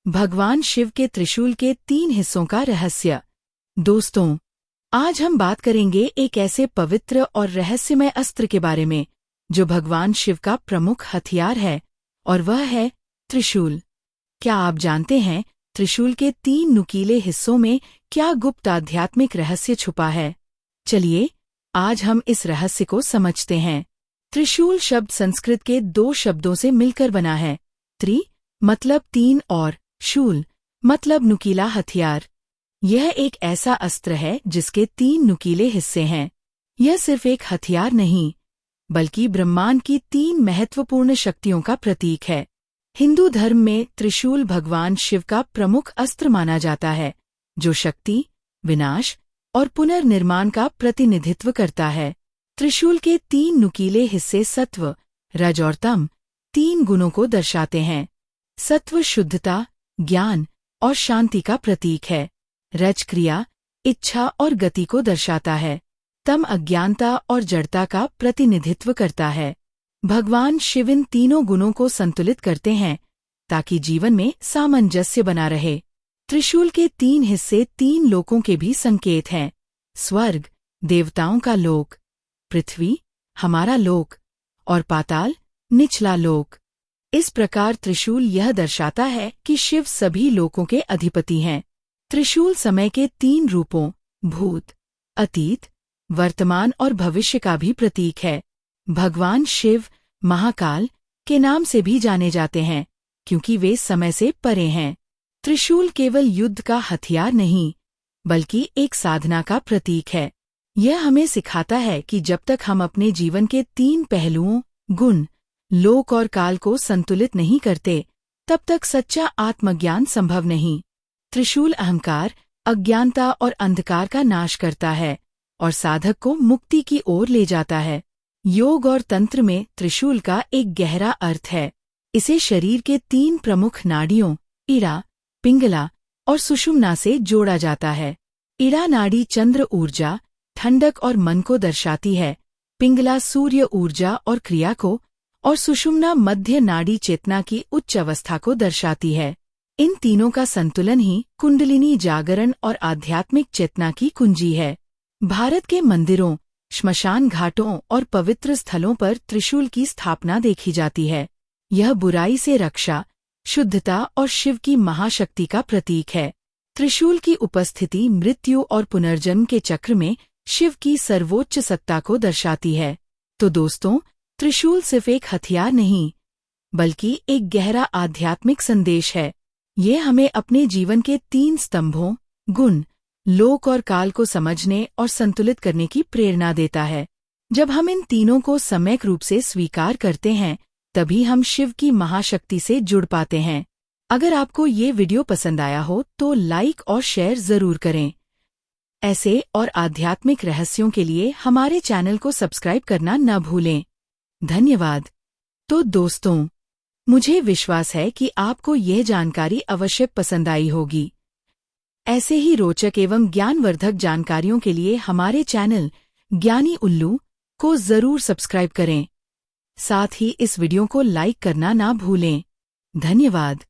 भगवान शिव के त्रिशूल के 3 हिस्सों का रहस्य। दोस्तों, आज हम बात करेंगे एक ऐसे पवित्र और रहस्यमय अस्त्र के बारे में जो भगवान शिव का प्रमुख हथियार है, और वह है त्रिशूल। क्या आप जानते हैं त्रिशूल के 3 नुकीले हिस्सों में क्या गुप्त आध्यात्मिक रहस्य छुपा है? चलिए आज हम इस रहस्य को समझते हैं। त्रिशूल शब्द संस्कृत के 2 शब्दों से मिलकर बना है। त्रि मतलब 3 और शूल मतलब नुकीला हथियार। यह एक ऐसा अस्त्र है जिसके 3 नुकीले हिस्से हैं। यह सिर्फ एक हथियार नहीं, बल्कि ब्रह्मांड की 3 महत्वपूर्ण शक्तियों का प्रतीक है। हिंदू धर्म में त्रिशूल भगवान शिव का प्रमुख अस्त्र माना जाता है, जो शक्ति, विनाश और पुनर्निर्माण का प्रतिनिधित्व करता है। त्रिशूल के 3 नुकीले हिस्से सत्व, रज और तम 3 गुणों को दर्शाते हैं। सत्व शुद्धता, ज्ञान और शांति का प्रतीक है। रज क्रिया, इच्छा और गति को दर्शाता है। तम अज्ञानता और जड़ता का प्रतिनिधित्व करता है। भगवान शिव इन तीनों गुणों को संतुलित करते हैं ताकि जीवन में सामंजस्य बना रहे। त्रिशूल के 3 हिस्से 3 लोकों के भी संकेत हैं। स्वर्ग, देवताओं का लोक; पृथ्वी, हमारा लोक; और पाताल, निचला लोक। इस प्रकार त्रिशूल यह दर्शाता है कि शिव सभी लोकों के अधिपति हैं। त्रिशूल समय के 3 रूपों भूत, अतीत, वर्तमान और भविष्य का भी प्रतीक है। भगवान शिव महाकाल के नाम से भी जाने जाते हैं क्योंकि वे समय से परे हैं। त्रिशूल केवल युद्ध का हथियार नहीं, बल्कि एक साधना का प्रतीक है। यह हमें सिखाता है कि जब तक हम अपने जीवन के 3 पहलुओं गुण, लोक और काल को संतुलित नहीं करते, तब तक सच्चा आत्मज्ञान संभव नहीं। त्रिशूल अहंकार, अज्ञानता और अंधकार का नाश करता है और साधक को मुक्ति की ओर ले जाता है। योग और तंत्र में त्रिशूल का एक गहरा अर्थ है। इसे शरीर के 3 प्रमुख नाड़ियों इड़ा, पिंगला और सुषुम्ना से जोड़ा जाता है। इड़ा नाड़ी चंद्र ऊर्जा, ठंडक और मन को दर्शाती है। पिंगला सूर्य ऊर्जा और क्रिया को, और सुषुम्ना मध्य नाड़ी चेतना की उच्च अवस्था को दर्शाती है। इन तीनों का संतुलन ही कुंडलिनी जागरण और आध्यात्मिक चेतना की कुंजी है। भारत के मंदिरों, श्मशान घाटों और पवित्र स्थलों पर त्रिशूल की स्थापना देखी जाती है। यह बुराई से रक्षा, शुद्धता और शिव की महाशक्ति का प्रतीक है। त्रिशूल की उपस्थिति मृत्यु और पुनर्जन्म के चक्र में शिव की सर्वोच्च सत्ता को दर्शाती है। तो दोस्तों, त्रिशूल सिर्फ एक हथियार नहीं, बल्कि एक गहरा आध्यात्मिक संदेश है। ये हमें अपने जीवन के 3 स्तंभों गुण, लोक और काल को समझने और संतुलित करने की प्रेरणा देता है। जब हम इन तीनों को सम्यक रूप से स्वीकार करते हैं, तभी हम शिव की महाशक्ति से जुड़ पाते हैं। अगर आपको ये वीडियो पसंद आया हो तो लाइक और शेयर जरूर करें। ऐसे और आध्यात्मिक रहस्यों के लिए हमारे चैनल को सब्सक्राइब करना न भूलें। धन्यवाद। तो दोस्तों, मुझे विश्वास है कि आपको यह जानकारी अवश्य पसंद आई होगी। ऐसे ही रोचक एवं ज्ञानवर्धक जानकारियों के लिए हमारे चैनल ज्ञानी उल्लू को जरूर सब्सक्राइब करें। साथ ही इस वीडियो को लाइक करना ना भूलें। धन्यवाद।